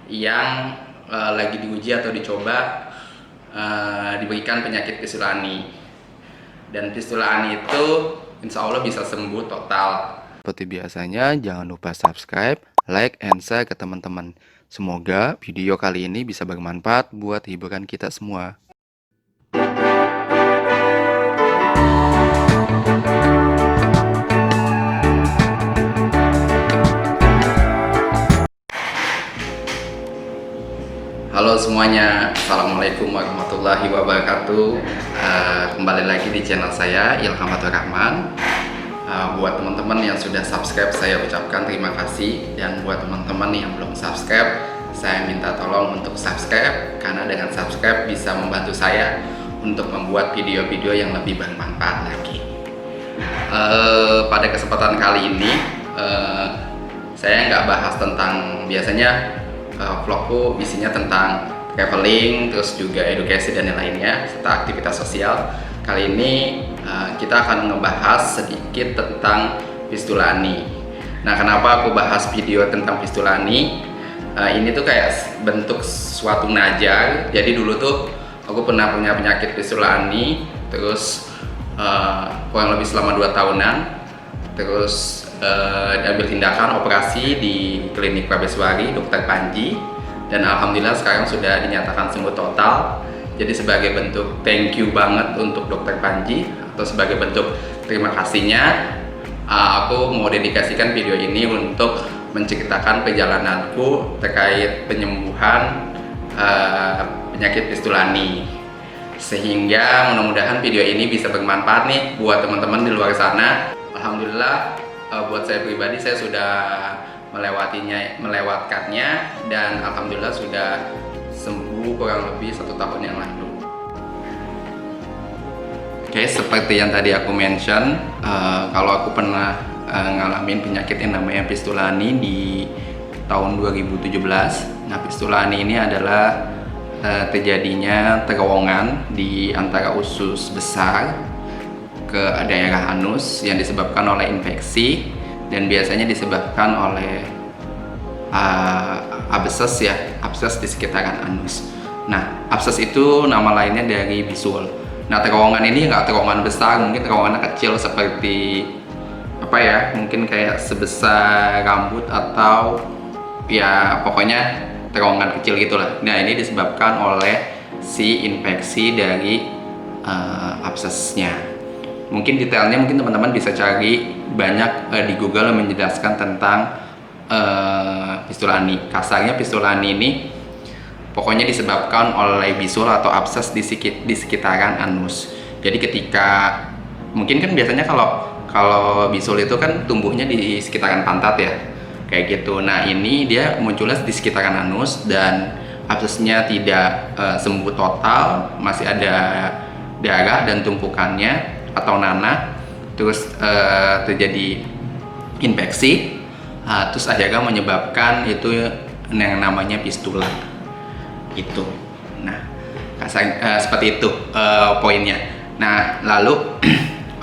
yang lagi diuji atau dicoba diberikan penyakit fistula ani. Dan fistula ani itu insya Allah bisa sembuh total. Seperti biasanya, jangan lupa subscribe, like, and share ke teman-teman. Semoga video kali ini bisa bermanfaat buat hiburan kita semua. Halo semuanya, Assalamualaikum warahmatullahi wabarakatuh. Kembali lagi di channel saya, Ilham Abdul Rahman. Buat teman-teman yang sudah subscribe, saya ucapkan terima kasih. Dan buat teman-teman yang belum subscribe, saya minta tolong untuk subscribe, karena dengan subscribe bisa membantu saya untuk membuat video-video yang lebih bermanfaat lagi. Pada kesempatan kali ini, saya nggak bahas tentang, biasanya vlogku isinya tentang traveling, terus juga edukasi dan yang lainnya, serta aktivitas sosial. Kali ini kita akan ngebahas sedikit tentang fistula ani. Nah, kenapa aku bahas video tentang fistula ani? Ini tuh kayak bentuk suatu najar. Jadi dulu tuh aku pernah punya penyakit fistula ani, terus kurang lebih selama 2 tahunan, terus diambil tindakan operasi di klinik Prabeswari Dr. Panji, dan alhamdulillah sekarang sudah dinyatakan sembuh total. Jadi sebagai bentuk thank you banget untuk Dr. Panji, atau sebagai bentuk terima kasihnya, aku mau dedikasikan video ini untuk menceritakan perjalananku terkait penyembuhan penyakit fistula ani, sehingga mudah-mudahan video ini bisa bermanfaat nih buat teman-teman di luar sana. Alhamdulillah, buat saya pribadi, saya sudah melewatkannya, dan alhamdulillah sudah sembuh kurang lebih 1 tahun yang lalu. Oke, seperti yang tadi aku mention, kalau aku pernah ngalamin penyakit yang namanya fistula ani di tahun 2017. Nah, fistula ani ini adalah terjadinya terowongan di antara usus besar ke daerah anus yang disebabkan oleh infeksi, dan biasanya disebabkan oleh abses di sekitaran anus. Nah, abses itu nama lainnya dari bisul. Nah, terowongan ini nggak terowongan besar, mungkin terowongan kecil seperti mungkin kayak sebesar rambut, atau ya pokoknya terowongan kecil gitulah. Nah, ini disebabkan oleh si infeksi dari absesnya. Mungkin detailnya mungkin teman-teman bisa cari banyak di Google yang menjelaskan tentang fistula ani. Kasarnya fistula ani ini pokoknya disebabkan oleh bisul atau abses di sekitaran anus. Jadi ketika, mungkin kan biasanya kalau bisul itu kan tumbuhnya di sekitaran pantat ya, kayak gitu. Nah, ini dia munculnya di sekitaran anus, dan absesnya tidak sembuh total, masih ada darah dan tumpukannya atau nanah, terus terjadi infeksi, terus akhirnya menyebabkan itu yang namanya fistula itu. Nah, seperti itu poinnya. Nah, lalu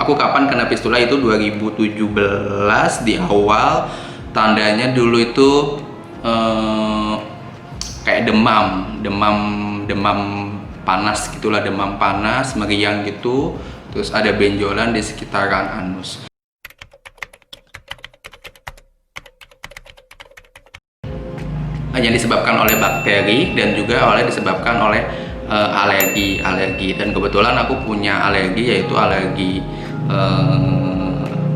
aku kapan kena fistula itu 2017 di awal. Tandanya dulu itu kayak demam panas gitulah, demam panas, meriang gitu. Terus ada benjolan di sekitaran anus. Yang disebabkan oleh bakteri, dan juga disebabkan oleh alergi. Dan kebetulan aku punya alergi, yaitu alergi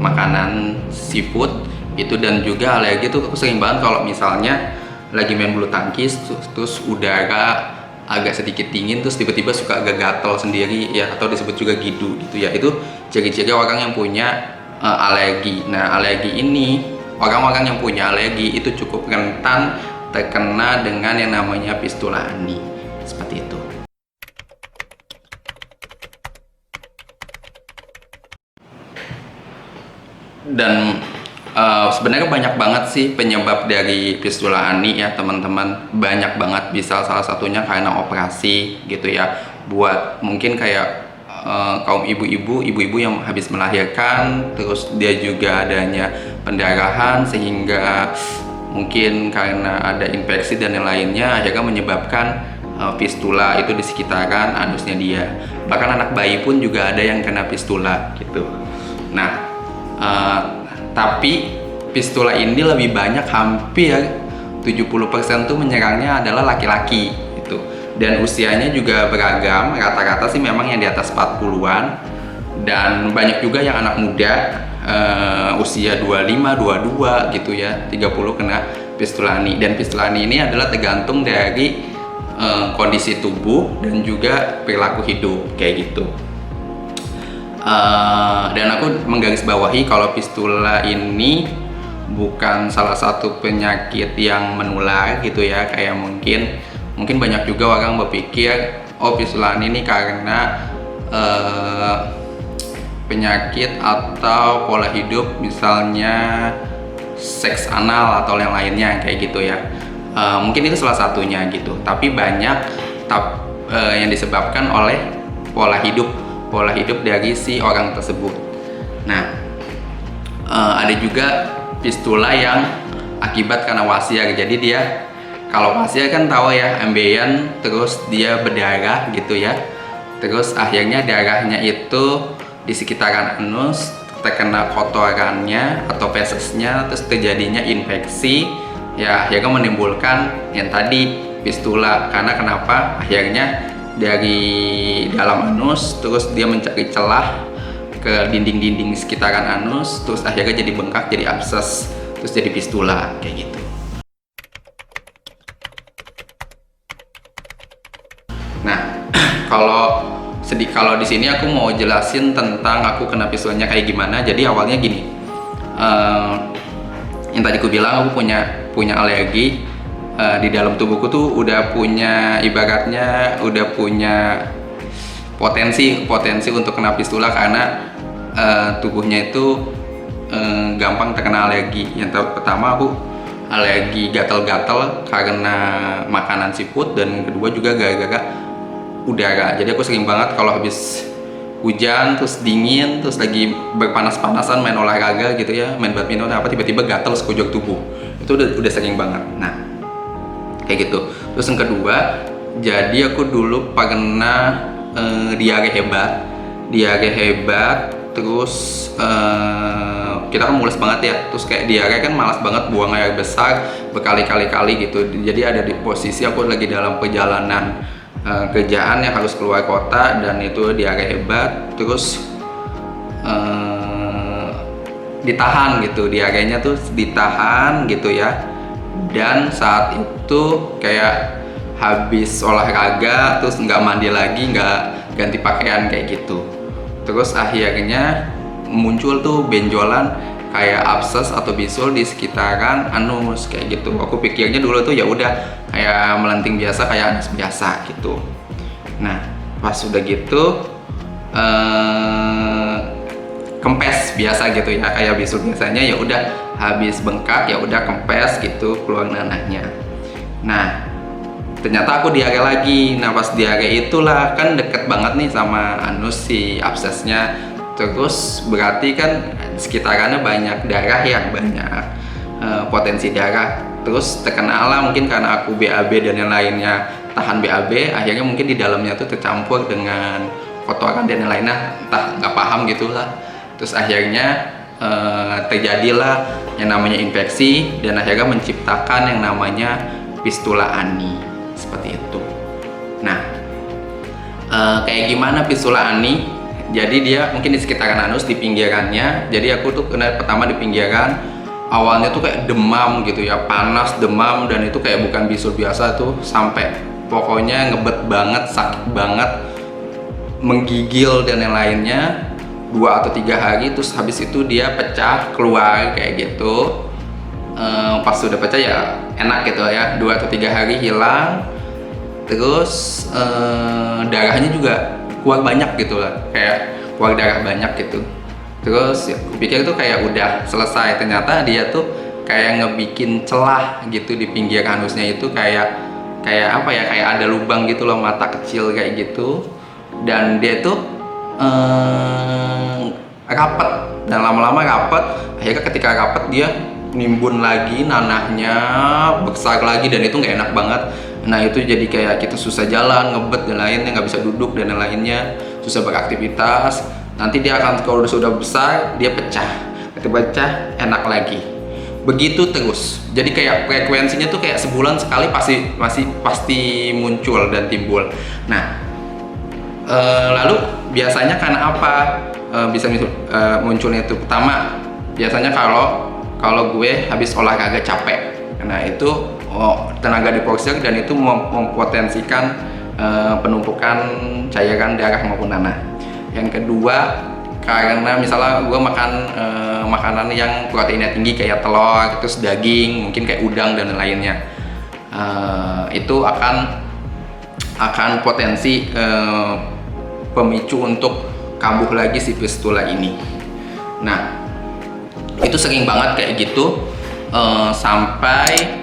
makanan seafood itu, dan juga alergi itu aku sering banget kalau misalnya lagi main bulu tangkis, terus udara agak sedikit dingin, terus tiba-tiba suka agak gatal sendiri ya, atau disebut juga gidu gitu ya. Itu ciri-ciri orang yang punya alergi. Nah, alergi ini, orang-orang yang punya alergi itu cukup rentan terkena dengan yang namanya fistula ani, seperti itu. Dan sebenarnya banyak banget sih penyebab dari fistula ani ya teman-teman, banyak banget. Bisa salah satunya karena operasi gitu ya, buat mungkin kayak kaum ibu-ibu yang habis melahirkan, terus dia juga adanya pendarahan, sehingga mungkin karena ada infeksi dan yang lainnya akhirnya menyebabkan fistula itu di sekitaran anusnya dia. Bahkan anak bayi pun juga ada yang kena fistula gitu. Nah, tapi fistula ini lebih banyak, hampir 70% tuh menyerangnya adalah laki-laki gitu. Dan usianya juga beragam, rata-rata sih memang yang di atas 40-an, dan banyak juga yang anak muda, usia 25, 22 gitu ya, 30 kena fistula ani. Dan fistula ani ini adalah tergantung dari kondisi tubuh dan juga perilaku hidup kayak gitu. Dan aku menggarisbawahi kalau fistula ini bukan salah satu penyakit yang menular gitu ya, kayak mungkin banyak juga orang berpikir oh fistula ini karena penyakit atau pola hidup misalnya seks anal atau yang lainnya kayak gitu ya. Mungkin itu salah satunya gitu, tapi banyak yang disebabkan oleh pola hidup dari si orang tersebut. Nah, ada juga fistula yang akibat karena wasiar. Jadi dia, kalau wasiar kan tahu ya, embeyan terus dia berdarah gitu ya, terus akhirnya darahnya itu di sekitaran anus terkena kotorannya atau fesesnya, terus terjadinya infeksi ya, akhirnya menimbulkan yang tadi fistula. Karena kenapa? Akhirnya dari dalam anus terus dia mencari celah ke dinding-dinding sekitaran anus, terus akhirnya jadi bengkak, jadi abses, terus jadi fistula kayak gitu. Nah, kalau di sini aku mau jelasin tentang aku kena fistulanya kayak gimana. Jadi awalnya gini, yang tadi aku bilang aku punya alergi. Di dalam tubuhku tuh udah punya, ibaratnya udah punya potensi untuk kena fistula karena tubuhnya itu gampang terkena alergi. Yang pertama aku alergi gatal-gatal karena makanan seafood, dan kedua juga gara-gara udara. Jadi aku sering banget kalau habis hujan terus dingin, terus lagi berpanas-panasan main olahraga gitu ya, main badminton apa, tiba-tiba gatal sekujur tubuh. Itu udah sering banget. Nah, kayak gitu. Terus yang kedua, jadi aku dulu pernah diare hebat, terus kita kan mules banget ya, terus kayak diare kan malas banget buang air besar berkali-kali gitu. Jadi ada di posisi aku lagi dalam perjalanan kerjaan yang harus keluar kota, dan itu diare hebat, terus ditahan gitu, diarenya tuh ditahan gitu ya. Dan saat itu kayak habis olahraga terus nggak mandi lagi, nggak ganti pakaian kayak gitu, terus akhirnya muncul tuh benjolan kayak abses atau bisul di sekitaran anus kayak gitu. Aku pikirnya dulu tuh ya udah kayak melenting biasa, kayak anus biasa gitu. Nah, pas udah gitu kempes biasa gitu ya, kayak bisul biasanya, ya udah habis bengkak ya udah kempes gitu, keluar nanahnya. Nah, ternyata aku diare lagi. Nah, pas diare itulah kan deket banget nih sama anus si absesnya, terus berarti kan sekitarannya banyak darah ya, banyak potensi darah. Terus terkena lah, mungkin karena aku BAB dan yang lainnya tahan BAB, akhirnya mungkin di dalamnya tuh tercampur dengan kotoran dan yang lainnya, entah nggak paham gitulah. Terus akhirnya terjadilah yang namanya infeksi, dan akhirnya menciptakan yang namanya fistula ani seperti itu. Nah, kayak gimana fistula ani? Jadi dia mungkin di sekitaran anus, di pinggirannya. Jadi aku tuh kena pertama di pinggiran. Awalnya tuh kayak demam gitu ya, panas, demam, dan itu kayak bukan bisul biasa tuh, sampai pokoknya ngebet banget, sakit banget, menggigil dan yang lainnya. 2 atau 3 hari, terus habis itu dia pecah keluar kayak gitu. Pas sudah pecah ya enak gitu ya, 2 atau 3 hari hilang. Terus darahnya juga keluar banyak gitu lah, kayak keluar darah banyak gitu. Terus ya, aku pikir tuh kayak udah selesai, ternyata dia tuh kayak ngebikin celah gitu di pinggir anusnya itu, kayak apa ya, kayak ada lubang gitu loh, mata kecil kayak gitu. Dan dia tuh rapet, dan lama-lama rapet. Akhirnya ketika rapet dia nimbun lagi nanahnya, besar lagi, dan itu nggak enak banget. Nah itu jadi kayak kita susah jalan, ngebet dan lainnya, nggak bisa duduk dan lainnya, susah beraktivitas. Nanti dia akan, kalau sudah besar dia pecah, ketika pecah enak lagi, begitu terus. Jadi kayak frekuensinya tuh kayak sebulan sekali pasti muncul dan timbul. Nah lalu biasanya karena apa bisa munculnya itu? Pertama, biasanya kalau gue habis olahraga capek, nah itu tenaga deposit dan itu mempotensikan penumpukan cairan darah maupun nanah. Yang kedua, karena misalnya gue makan makanan yang proteinnya tinggi kayak telur, terus daging, mungkin kayak udang dan lainnya, itu akan potensi pemicu untuk kambuh lagi si fistula ini. Nah itu sering banget kayak gitu, sampai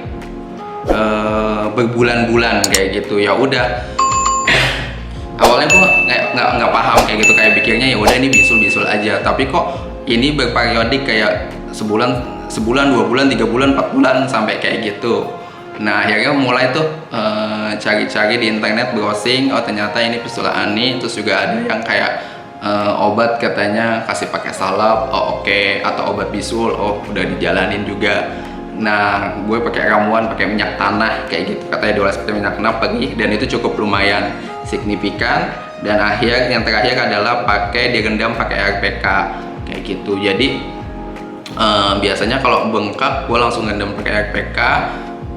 berbulan-bulan kayak gitu. Ya udah, awalnya gue nggak paham kayak gitu, kayak pikirnya ya udah ini bisul aja, tapi kok ini berperiodik kayak sebulan 2 bulan 3 bulan 4 bulan sampai kayak gitu. Nah akhirnya mulai tuh cari-cari di internet, browsing, oh ternyata ini fistula ani. Terus juga ada yang kayak obat katanya kasih pakai salep, oh oke, atau obat bisul, oh udah dijalanin juga. Nah gue pakai ramuan, pakai minyak tanah kayak gitu, katanya diolah seperti minyak tanah perih, dan itu cukup lumayan signifikan. Dan yang terakhir adalah direndam pakai RPK kayak gitu. Jadi biasanya kalau bengkak gue langsung rendam pakai RPK,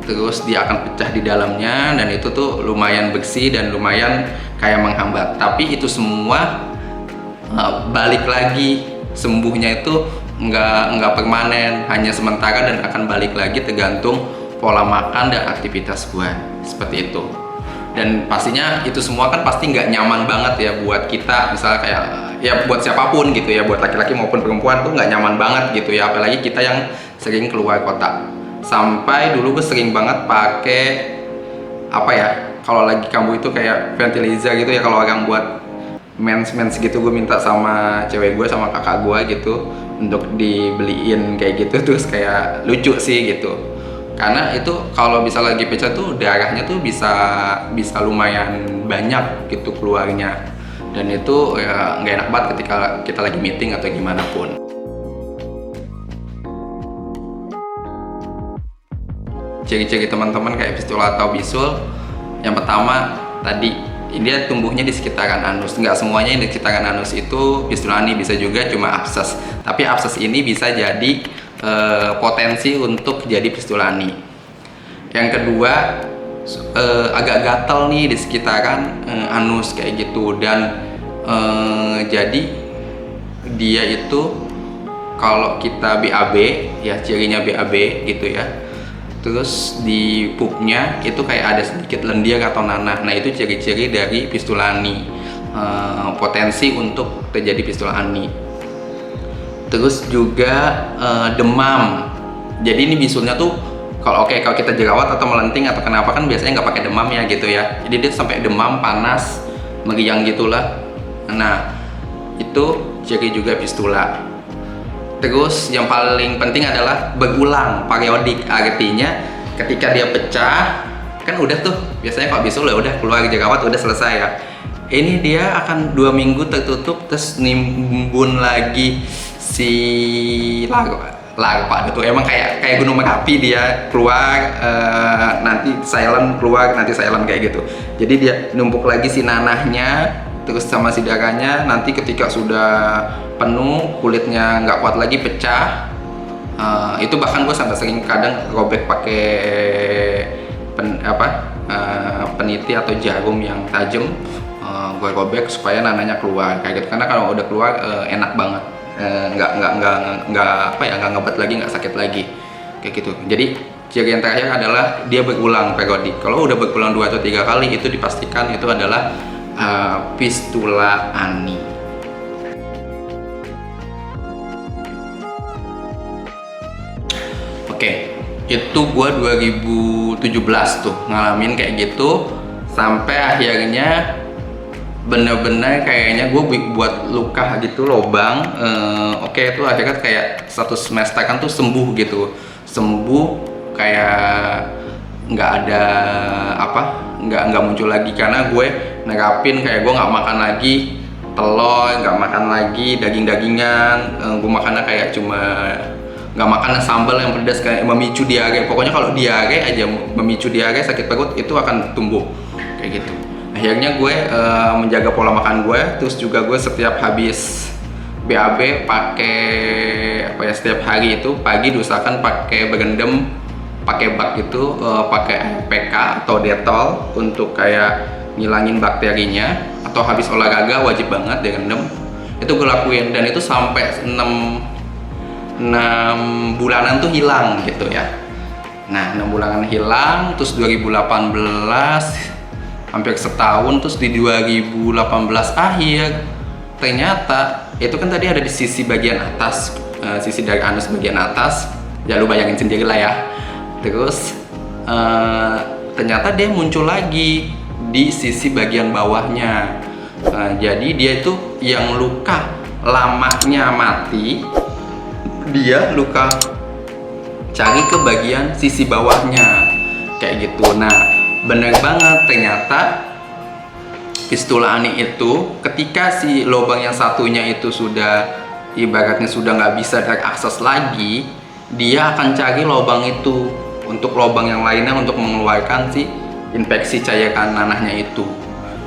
terus dia akan pecah di dalamnya, dan itu tuh lumayan bersih dan lumayan kayak menghambat. Tapi itu semua balik lagi, sembuhnya itu nggak permanen, hanya sementara dan akan balik lagi tergantung pola makan dan aktivitas gue, seperti itu. Dan pastinya itu semua kan pasti nggak nyaman banget ya buat kita, misalnya kayak ya buat siapapun gitu ya, buat laki-laki maupun perempuan tuh nggak nyaman banget gitu ya, apalagi kita yang sering keluar kota. Sampai dulu gue sering banget pakai apa ya, kalau lagi kambuh itu kayak ventilizer gitu ya, kalau orang buat mens gitu, gue minta sama cewek gue sama kakak gue gitu untuk dibeliin kayak gitu. Terus kayak lucu sih gitu, karena itu kalau bisa lagi pecah tuh darahnya tuh bisa lumayan banyak gitu keluarnya, dan itu ya nggak enak banget ketika kita lagi meeting atau gimana pun. Ciri-ciri teman-teman kayak fistula atau bisul, yang pertama tadi, dia tumbuhnya di sekitaran anus. Nggak semuanya yang di sekitaran anus itu fistula ani, bisa juga cuma abses. Tapi abses ini bisa jadi potensi untuk jadi fistula ani. Yang kedua, agak gatal nih di sekitaran anus kayak gitu, dan jadi dia itu kalau kita BAB ya, cirinya BAB gitu ya. Terus di pupnya itu kayak ada sedikit lendir atau nanah. Nah itu ciri-ciri dari fistula ani, potensi untuk terjadi fistula ani. Terus juga demam. Jadi ini bisulnya tuh kalau kita jerawat atau melenting atau kenapa kan biasanya nggak pakai demam ya gitu ya. Jadi dia sampai demam, panas, meriang gitulah. Nah itu ciri juga fistula. Terus yang paling penting adalah berulang, periodik. Artinya ketika dia pecah kan udah tuh, biasanya kalau bisul ya udah keluar jerawat udah selesai ya. Ini dia akan 2 minggu tertutup, terus nimbun lagi si larva itu. Emang kayak gunung Merapi, dia keluar nanti silent, keluar nanti silent kayak gitu. Jadi dia numpuk lagi si nanahnya terus sama si darahnya. Nanti ketika sudah penuh, kulitnya nggak kuat lagi, pecah. Itu bahkan gue sampai sering kadang robek pakai peniti atau jarum yang tajam, gue robek supaya nanahnya keluar kayak gitu. Karena kalau udah keluar enak banget, nggak ngebet lagi, nggak sakit lagi kayak gitu. Jadi ciri yang terakhir adalah dia berulang periodik. Kalau udah berulang 2 atau 3 kali, itu dipastikan itu adalah fistula ani. Oke, itu gue 2017 tuh ngalamin kayak gitu, sampai akhirnya bener-bener kayaknya gue buat luka gitu, lubang. Oke, itu akhirnya kayak 1 semester kan tuh sembuh gitu, sembuh, kayak nggak ada nggak muncul lagi, karena gue nerapin kayak gue nggak makan lagi telur, nggak makan lagi daging-dagingan, gue makannya kayak cuma nggak makan sambal yang pedas kayak memicu diare. Pokoknya kalau diare aja, memicu diare, sakit perut itu akan tumbuh kayak gitu. Akhirnya gue menjaga pola makan gue, terus juga gue setiap habis BAB pakai setiap hari itu pagi diusahakan pakai berendam, pakai bak gitu, pakai PK atau Dettol untuk kayak ngilangin bakterinya, atau habis olahraga wajib banget direndam. Itu gue lakuin dan itu sampai 6 bulanan tuh hilang gitu ya. Nah, 6 bulanan hilang, terus 2018 hampir setahun, terus di 2018 akhir ternyata itu kan tadi ada di sisi bagian atas, sisi dari anus bagian atas, ya lu bayangin sendiri lah ya. Terus ternyata dia muncul lagi di sisi bagian bawahnya. Jadi dia itu yang luka lamanya mati, dia luka cari ke bagian sisi bawahnya kayak gitu. Nah, bener banget, ternyata fistula ani itu ketika si lubang yang satunya itu sudah ibaratnya sudah nggak bisa terakses lagi, dia akan cari lubang itu untuk lubang yang lainnya untuk mengeluarkan si infeksi cairan nanahnya itu.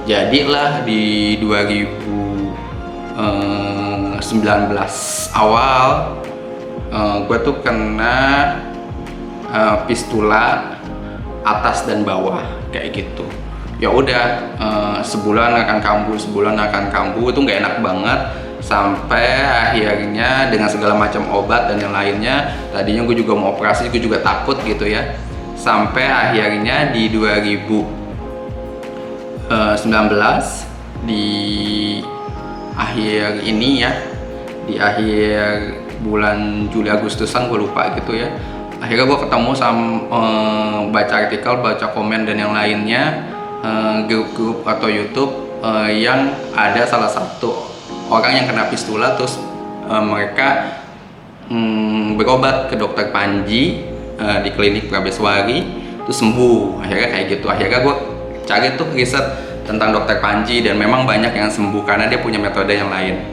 Jadilah di 2019 awal gue tuh kena fistula atas dan bawah kayak gitu. Ya udah, sebulan akan kambuh itu nggak enak banget, sampai akhirnya dengan segala macam obat dan yang lainnya. Tadinya gue juga mau operasi, gue juga takut gitu ya, sampai akhirnya di 2019 di akhir ini ya, di akhir bulan Juli Agustusan gue lupa gitu ya, akhirnya gue ketemu sama baca artikel, baca komen dan yang lainnya, grup-grup atau YouTube yang ada salah satu orang yang kena fistula, terus mereka berobat ke dokter Panji di klinik Prabeswari, terus sembuh. Akhirnya kayak gitu, akhirnya gue cari tuh riset tentang dokter Panji dan memang banyak yang sembuh karena dia punya metode yang lain.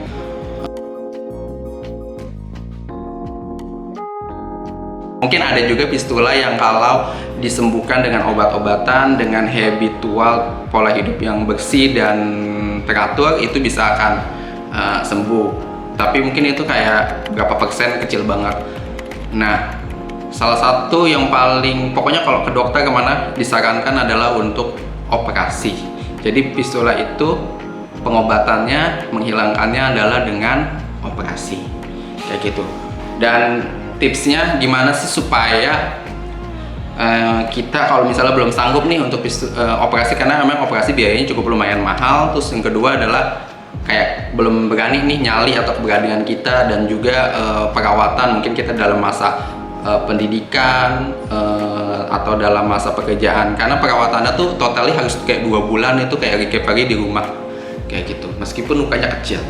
Mungkin ada juga fistula yang kalau disembuhkan dengan obat-obatan, dengan habitual pola hidup yang bersih dan teratur, itu bisa akan sembuh. Tapi mungkin itu kayak berapa persen, kecil banget. Nah, salah satu yang paling, pokoknya kalau ke dokter kemana disarankan adalah untuk operasi. Jadi fistula itu pengobatannya, menghilangkannya adalah dengan operasi kayak gitu. Dan tipsnya gimana sih supaya kita kalau misalnya belum sanggup nih untuk operasi, karena memang operasi biayanya cukup lumayan mahal. Terus yang kedua adalah kayak belum berani nih nyali atau keberanian kita, dan juga perawatan, mungkin kita dalam masa pendidikan atau dalam masa pekerjaan, karena perawatannya tuh totalnya harus kayak 2 bulan itu kayak recovery di rumah kayak gitu, meskipun lukanya kecil.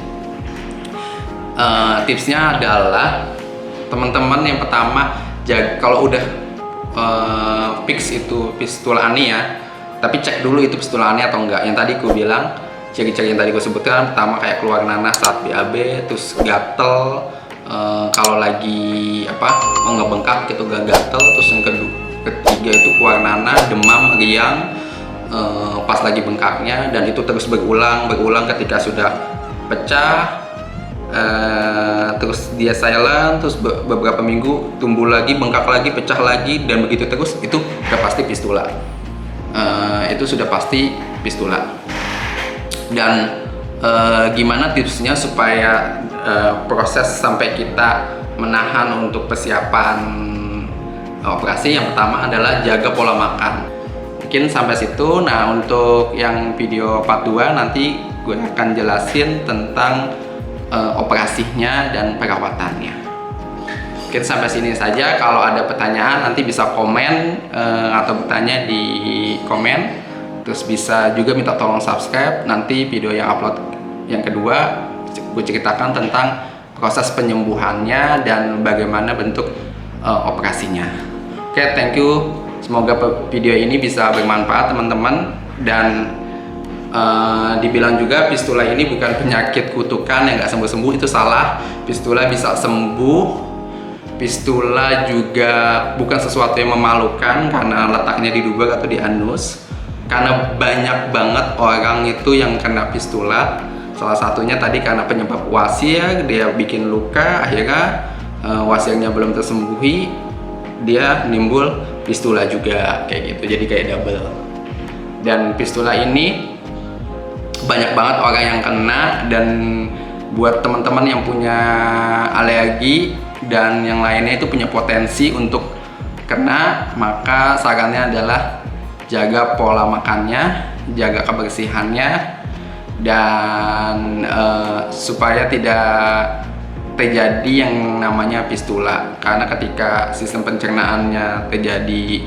Tipsnya adalah teman-teman, yang pertama, kalau udah fix itu fistula ani ya, tapi cek dulu itu fistula ani atau enggak. Yang tadi gue bilang, ciri-ciri yang tadi gue sebutkan, pertama kayak keluar nanah saat BAB, terus gatel, kalau lagi ngebengkak gitu gak gatel. Terus yang ketiga itu keluar nanah, demam, riang pas lagi bengkaknya, dan itu terus berulang ketika sudah pecah. Terus dia silent, terus beberapa minggu tumbuh lagi, bengkak lagi, pecah lagi, dan begitu terus, itu udah pasti fistula. Itu sudah pasti fistula. Dan gimana tipsnya supaya proses sampai kita menahan untuk persiapan operasi? Yang pertama adalah jaga pola makan. Mungkin sampai situ. Nah, untuk yang video part 2 nanti gue akan jelasin tentang operasinya dan perawatannya. Mungkin sampai sini saja. Kalau ada pertanyaan nanti bisa komen atau bertanya di komen. Terus bisa juga minta tolong subscribe. Nanti video yang upload yang kedua gue ceritakan tentang proses penyembuhannya dan bagaimana bentuk operasinya. Oke, thank you. Semoga video ini bisa bermanfaat teman-teman. Dan dibilang juga fistula ini bukan penyakit kutukan yang nggak sembuh-sembuh, itu salah. Fistula bisa sembuh. Fistula juga bukan sesuatu yang memalukan karena letaknya di dubur atau di anus. Karena banyak banget orang itu yang kena fistula. Salah satunya tadi karena penyebab wasir, dia bikin luka, akhirnya wasirnya belum tersembuhi, dia nimbul fistula juga kayak gitu. Jadi kayak double. Dan fistula ini banyak banget orang yang kena, dan buat teman-teman yang punya alergi dan yang lainnya itu punya potensi untuk kena, maka sarannya adalah jaga pola makannya, jaga kebersihannya, dan supaya tidak terjadi yang namanya fistula. Karena ketika sistem pencernaannya terjadi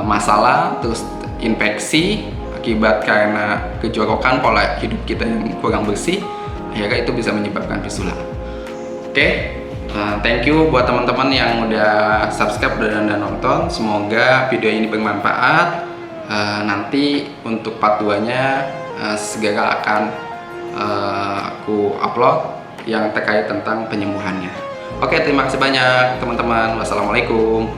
masalah, terus infeksi akibat karena kejorokan pola hidup kita yang kurang bersih, akhirnya itu bisa menyebabkan fistula. Oke, thank you buat teman-teman yang udah subscribe dan nonton. Semoga video ini bermanfaat. Nanti untuk part 2-nya segera akan aku upload yang terkait tentang penyembuhannya. Oke, terima kasih banyak teman-teman. Wassalamualaikum.